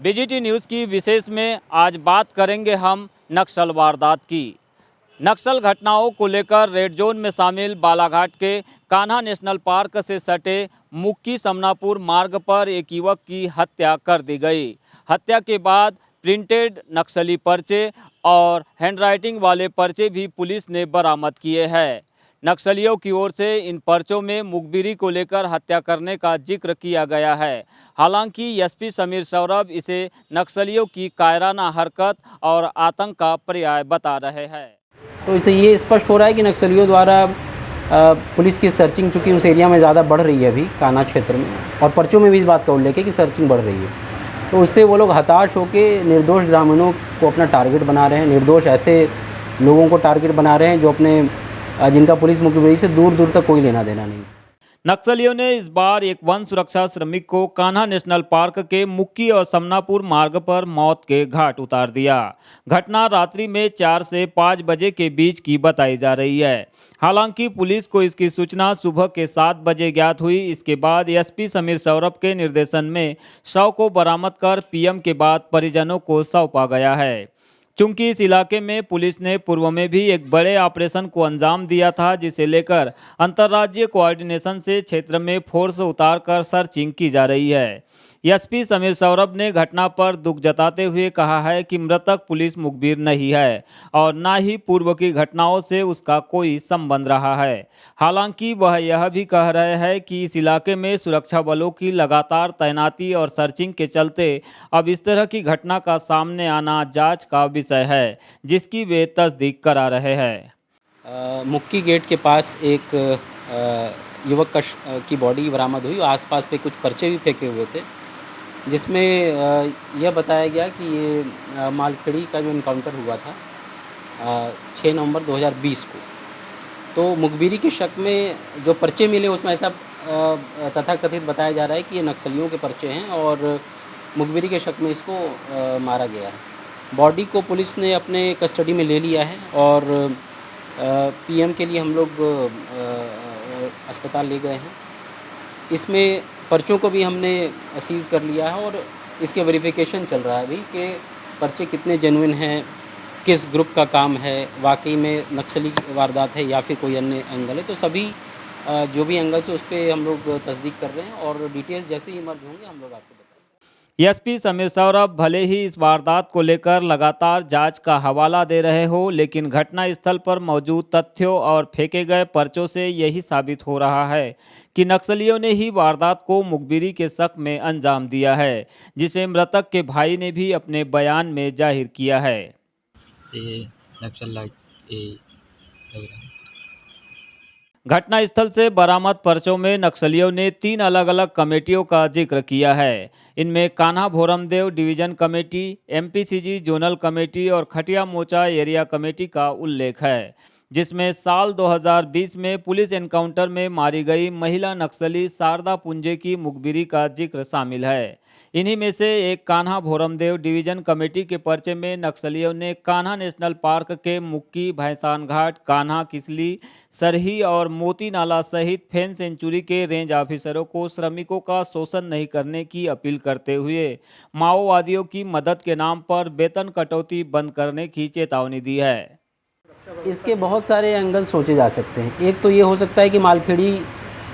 BGT news की विशेष में आज बात करेंगे हम नक्सल वारदात की। नक्सल घटनाओं को लेकर रेड जोन में शामिल बालाघाट के कान्हा नेशनल पार्क से सटे मुक्की समनापुर मार्ग पर एक युवक की हत्या कर दी गई। हत्या के बाद प्रिंटेड नक्सली पर्चे और हैंडराइटिंग वाले पर्चे भी पुलिस ने बरामद किए हैं। नक्सलियों की ओर से इन पर्चों में मुखबिरी को लेकर हत्या करने का जिक्र किया गया है। हालांकि एसपी समीर सौरभ इसे नक्सलियों की कायराना हरकत और आतंक का पर्याय बता रहे हैं। तो इससे ये स्पष्ट हो रहा है कि नक्सलियों द्वारा पुलिस की सर्चिंग चूँकि उस एरिया में ज़्यादा बढ़ रही है अभी कान्हा क्षेत्र में, और पर्चों में भी इस बात का उल्लेख है कि सर्चिंग बढ़ रही है, तो उससे वो लोग हताश होकर निर्दोष ग्रामीणों को अपना टारगेट बना रहे हैं। निर्दोष ऐसे लोगों को टारगेट बना रहे हैं जो जिनका पुलिस मुखबिरी से दूर दूर तक कोई लेना देना नहीं। नक्सलियों ने इस बार एक वन सुरक्षा श्रमिक को कान्हा नेशनल पार्क के मुक्की और समनापुर मार्ग पर मौत के घाट उतार दिया। घटना रात्रि में 4 से 5 बजे के बीच की बताई जा रही है। हालांकि पुलिस को इसकी सूचना सुबह के 7 बजे ज्ञात हुई। इसके बाद एसपी समीर सौरभ के निर्देशन में शव को बरामद कर पीएम के बाद परिजनों को सौंपा गया है। चूंकि इस इलाके में पुलिस ने पूर्व में भी एक बड़े ऑपरेशन को अंजाम दिया था, जिसे लेकर अंतर्राज्यीय कोऑर्डिनेशन से क्षेत्र में फोर्स उतारकर सर्चिंग की जा रही है। एसपी समीर सौरभ ने घटना पर दुख जताते हुए कहा है कि मृतक पुलिस मुखबिर नहीं है और न ही पूर्व की घटनाओं से उसका कोई संबंध रहा है। हालांकि वह यह भी कह रहे हैं कि इस इलाके में सुरक्षा बलों की लगातार तैनाती और सर्चिंग के चलते अब इस तरह की घटना का सामने आना जांच का विषय है, जिसकी वे तस्दीक करा रहे हैं। मुक्की गेट के पास एक युवक की बॉडी बरामद हुई। आसपास पे कुछ पर्चे भी फेंके हुए थे, जिसमें यह बताया गया कि ये मालखेड़ी का जो इनकाउंटर हुआ था 6 नवंबर 2020 को, तो मुखबिरी के शक में जो पर्चे मिले उसमें ऐसा तथाकथित बताया जा रहा है कि ये नक्सलियों के पर्चे हैं और मुखबिरी के शक में इसको मारा गया है। बॉडी को पुलिस ने अपने कस्टडी में ले लिया है और पीएम के लिए हम लोग अस्पताल ले गए हैं। इसमें पर्चों को भी हमने सीज़ कर लिया है और इसके वेरिफिकेशन चल रहा है अभी कि पर्चे कितने जेन्युइन हैं, किस ग्रुप का काम है, वाकई में नक्सली वारदात है या फिर कोई अन्य एंगल है। तो सभी जो भी एंगल से उस पर हम लोग तस्दीक कर रहे हैं और डिटेल्स जैसे ही इमर्ज होंगे हम लोग आपको बताएंगे। एसपी समीर सौरभ भले ही इस वारदात को लेकर लगातार जांच का हवाला दे रहे हो, लेकिन घटना स्थल पर मौजूद तथ्यों और फेंके गए पर्चों से यही साबित हो रहा है कि नक्सलियों ने ही वारदात को मुखबिरी के शक में अंजाम दिया है, जिसे मृतक के भाई ने भी अपने बयान में जाहिर किया है। ये नक्सल लाइट लग रहा है। घटनास्थल से बरामद पर्चों में नक्सलियों ने 3 अलग अलग कमेटियों का जिक्र किया है। इनमें Kanha Bhoramdev division committee, MPCG zonal committee और खटिया मोचा एरिया कमेटी का उल्लेख है, जिसमें साल 2020 में पुलिस एनकाउंटर में मारी गई महिला नक्सली शारदा पुंजे की मुखबिरी का जिक्र शामिल है। इन्हीं में से एक कान्हा भोरमदेव डिवीजन कमेटी के पर्चे में नक्सलियों ने कान्हा नेशनल पार्क के मुक्की, भैंसान घाट, कान्हा, किसली, सरही और मोती नाला सहित फेन सेंचुरी के रेंज ऑफिसरों को श्रमिकों का शोषण नहीं करने की अपील करते हुए माओवादियों की मदद के नाम पर वेतन कटौती बंद करने की चेतावनी दी है। इसके बहुत सारे एंगल सोचे जा सकते हैं। एक तो ये हो सकता है कि मालखेड़ी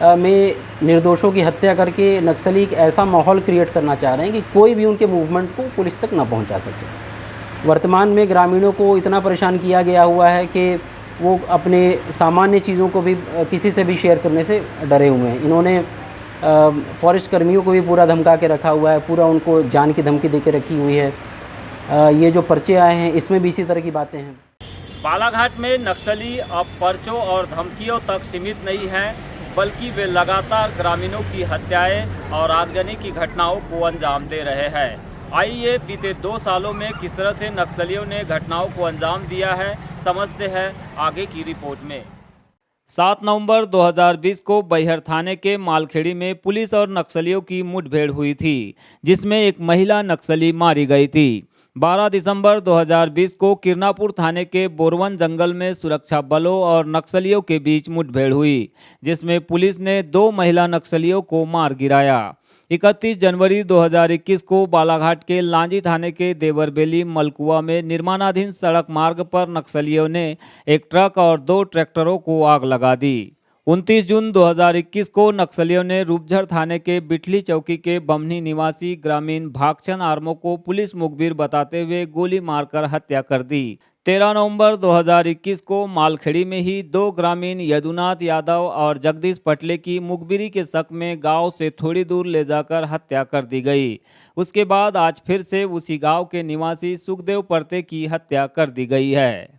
में निर्दोषों की हत्या करके नक्सली एक ऐसा माहौल क्रिएट करना चाह रहे हैं कि कोई भी उनके मूवमेंट को पुलिस तक ना पहुंचा सके। वर्तमान में ग्रामीणों को इतना परेशान किया गया हुआ है कि वो अपने सामान्य चीज़ों को भी किसी से भी शेयर करने से डरे हुए हैं। इन्होंने फॉरेस्ट कर्मियों को भी पूरा धमका के रखा हुआ है, पूरा उनको जान की धमकी दे के रखी हुई है। ये जो पर्चे आए हैं इसमें भी इसी तरह की बातें हैं। बालाघाट में नक्सली अब पर्चों और धमकियों तक सीमित नहीं हैं, बल्कि वे लगातार ग्रामीणों की हत्याएं और आगजनी की घटनाओं को अंजाम दे रहे हैं। आइए बीते 2 सालों में किस तरह से नक्सलियों ने घटनाओं को अंजाम दिया है, समझते हैं आगे की रिपोर्ट में। 7 नवंबर 2020 को बैहर थाने के मालखेड़ी में पुलिस और नक्सलियों की मुठभेड़ हुई थी, जिसमें एक महिला नक्सली मारी गई थी। 12 दिसंबर 2020 को किरनापुर थाने के बोरवन जंगल में सुरक्षा बलों और नक्सलियों के बीच मुठभेड़ हुई, जिसमें पुलिस ने 2 महिला नक्सलियों को मार गिराया। 31 जनवरी 2021 को बालाघाट के लांजी थाने के देवरबेली मलकुआ में निर्माणाधीन सड़क मार्ग पर नक्सलियों ने एक ट्रक और 2 ट्रैक्टरों को आग लगा दी। 29 जून 2021 को नक्सलियों ने रूपझर थाने के बिठली चौकी के बमनी निवासी ग्रामीण भागचंद आर्मो को पुलिस मुखबिर बताते हुए गोली मारकर हत्या कर दी। 13 नवंबर 2021 को मालखेड़ी में ही 2 ग्रामीण यदुनाथ यादव और जगदीश पटले की मुखबिरी के शक में गांव से थोड़ी दूर ले जाकर हत्या कर दी गई। उसके बाद आज फिर से उसी गांव के निवासी सुखदेव परते की हत्या कर दी गई है।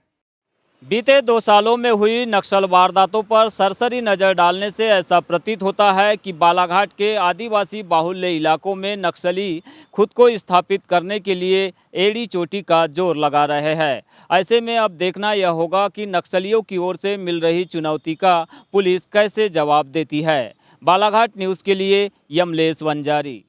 बीते 2 सालों में हुई नक्सल वारदातों पर सरसरी नजर डालने से ऐसा प्रतीत होता है कि बालाघाट के आदिवासी बाहुल्य इलाकों में नक्सली खुद को स्थापित करने के लिए एड़ी चोटी का जोर लगा रहे हैं। ऐसे में अब देखना यह होगा कि नक्सलियों की ओर से मिल रही चुनौती का पुलिस कैसे जवाब देती है। बालाघाट न्यूज़ के लिए यमलेश वंजारी।